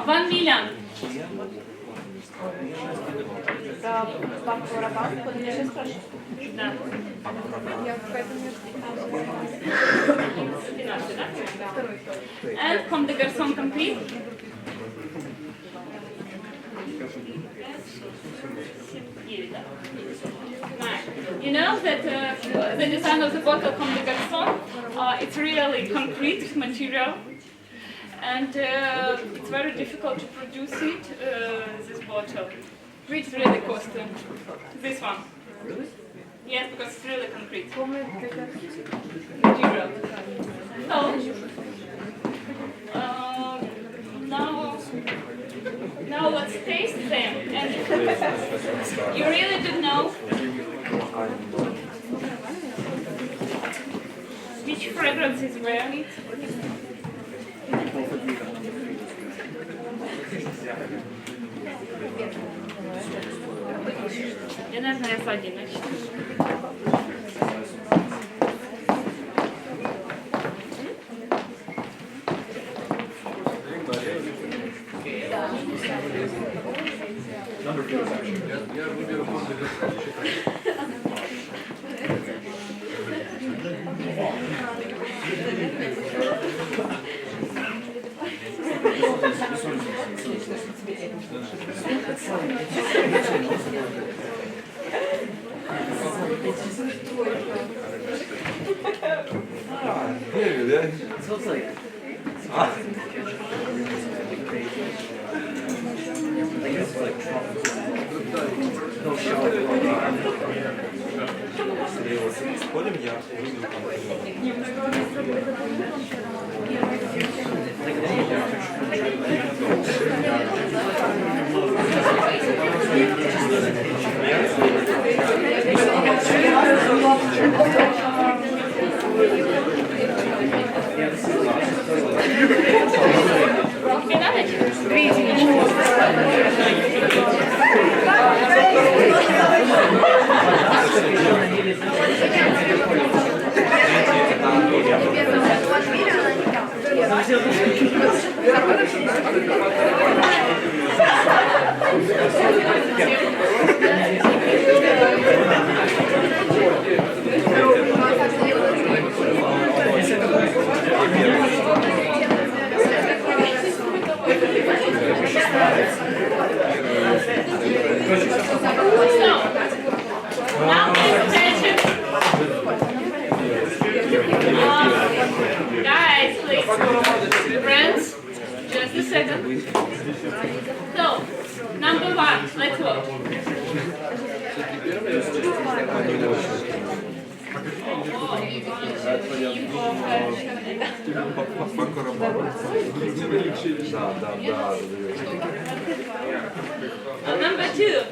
1 million. Да. And Comme des Garçons complete. You know that the design of the bottle Comme des Garçons, it's really concrete material, and it's very difficult to produce it, this bottle. It's really costly. This one. Really? Yes, because it's really concrete. Material. So, now let's taste them. And you really don't know which fragrance is where. Энергия Владимирович. Number 2 section. Sounds like I guess it's like no Сходим, я выйду Guys, please. Friends, just a second. So, number 1, let's watch. Number 2.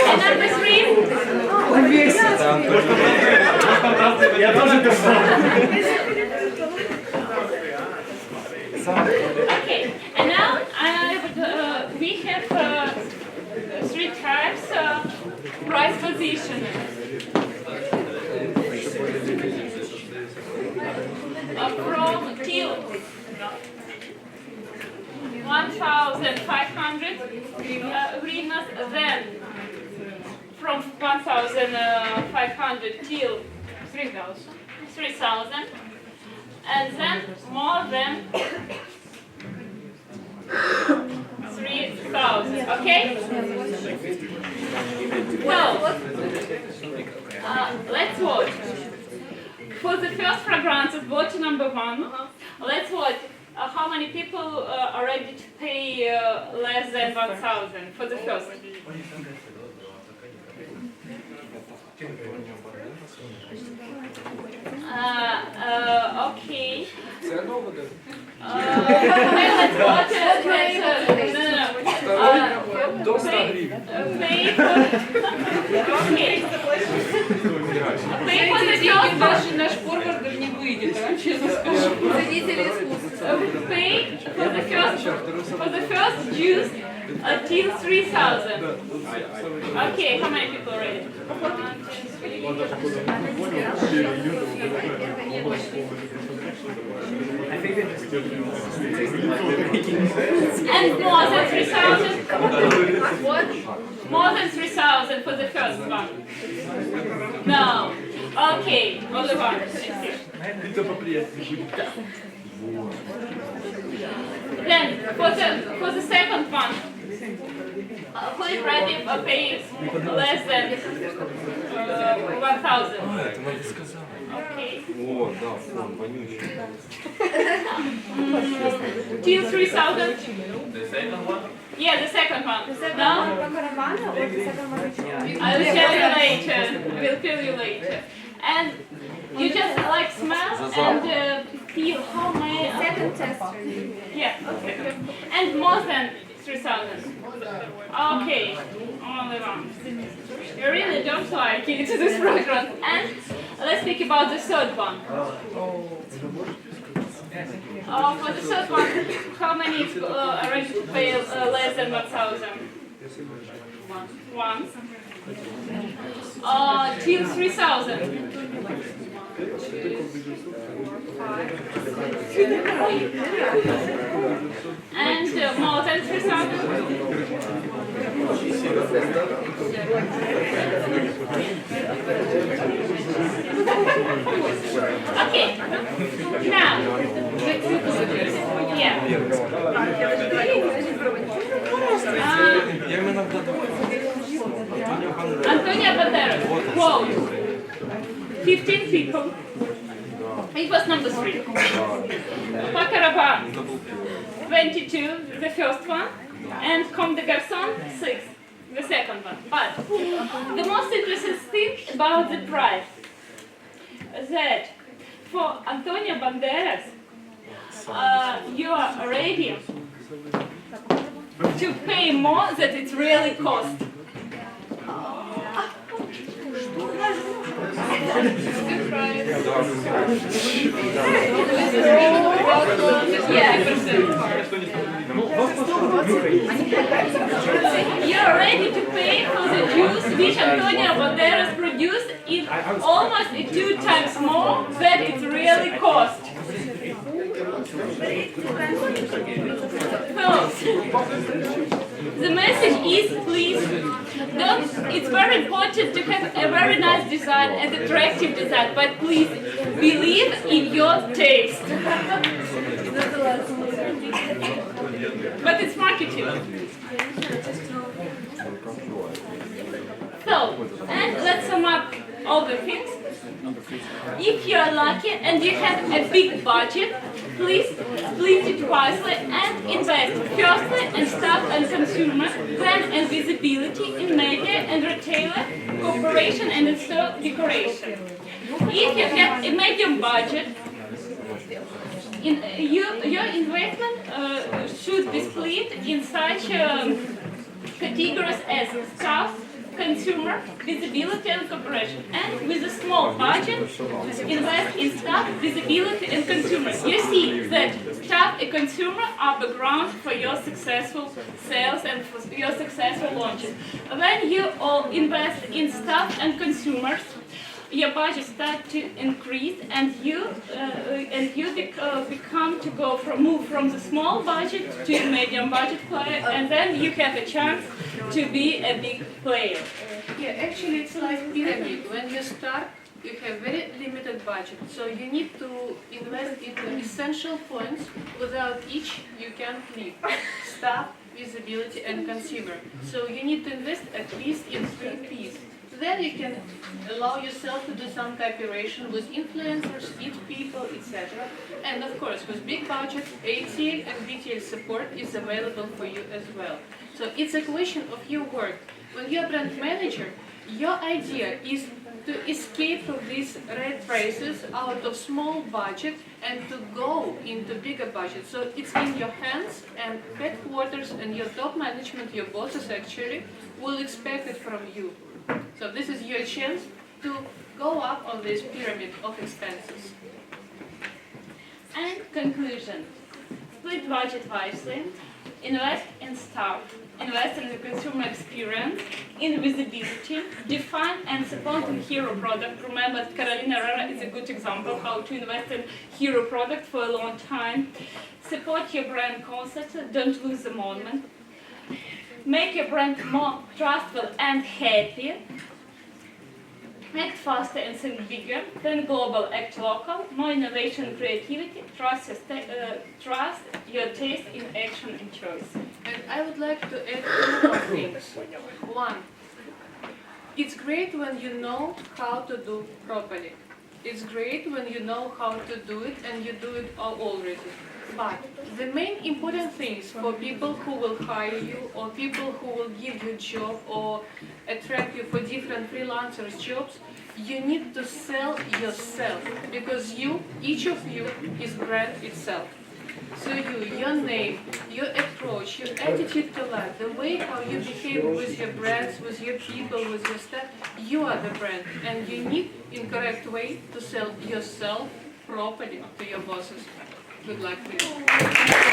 And number 3. Okay, and now we have 3 types price position. From till 1,500 hryvnias, then from 1,500 till 3,000, and then more than 3,000. Okay? So, let's watch. For the first fragrance, watch number 1. Let's watch how many people are ready to pay less than 1,000 for the first. Okay. Let's watch it. Pay for the first. Наш форвардер не выйдет, честно скажу. Pay for the first juice till 3,000. Okay, how many people are ready? 1, 2, 3. I think they just And more than 3,000? What? More than 3,000 for the first one? No. Okay, only one. Then, for the second one, who is ready to pay less than 1,000? Okay. О, да, фон, вонючий. Till 3,000? The second one? Yeah, the second one. The second No? one Caravana or the second one I will tell you later. We'll tell you later. And you just like smell and feel how many. second test. Yeah. Okay. And more than 3,000. Okay. Only one. You really don't like it, this fragrance. And let's speak about the third one. For the third one, how many are ready to pay less than 1,000? One. Till 3,000. And more than 3,000? Okay. Now, yeah. Я им иногда думаю. Antonio Banderas, quote, 15 people. It was number 3. Pacaraba, 22, the first one. And Comme des Garçons, 6, the second one. But the most interesting thing about the price, that for Antonio Banderas, you are ready to pay more than it really costs. You're ready to pay for the juice which Antonio Banderas produced in almost 2 times more than it really cost. So, the message is, please, it's very important to have a very nice design and attractive design, but please believe in your taste. But it's marketing. So, and let's sum up all the things. If you are lucky and you have a big budget, please split it wisely and invest firstly in staff and consumer, then in visibility in media and retailer, cooperation and in-store decoration. If you have a medium budget, your investment should be split in such categories as staff, consumer, visibility and cooperation. And with a small budget, invest in staff, visibility and consumer. You see that staff and consumer are background for your successful sales and for your successful launches. When you all invest in staff and consumers, your budget starts to increase, and you become to move from the small budget to a medium budget player, and then you have a chance to be a big player. Yeah, actually it's like pyramid. When you start, you have very limited budget, so you need to invest in the essential points. Without each, you can't live. Staff, visibility, and consumer. So you need to invest at least in 3 P's. Then you can allow yourself to do some cooperation with influencers, lead people, etc. And of course, with big budget, ATL and BTL support is available for you as well. So it's a question of your work. When you're a brand manager, your idea is to escape from these red races out of small budget and to go into bigger budget. So it's in your hands, and headquarters and your top management, your bosses actually, will expect it from you. So this is your chance to go up on this pyramid of expenses. And conclusion, split budget wisely, invest in staff, invest in the consumer experience, in visibility, define and support in hero product. Remember, Carolina Herrera is a good example how to invest in hero product for a long time. Support your brand concept, don't lose the moment. Make your brand more trustful and happy. Act faster and think bigger. Think global, act local. More innovation and creativity. Trust your taste in action and choice. And I would like to add 2 more things. 1, it's great when you know how to do properly. It's great when you know how to do it and you do it already. But the main important things for people who will hire you or people who will give you a job or attract you for different freelancers jobs, you need to sell yourself, because each of you is brand itself. So your name, your approach, your attitude to life, the way how you behave with your brands, with your people, with your staff, you are the brand, and you need in correct way to sell yourself properly to your bosses. Good luck to you.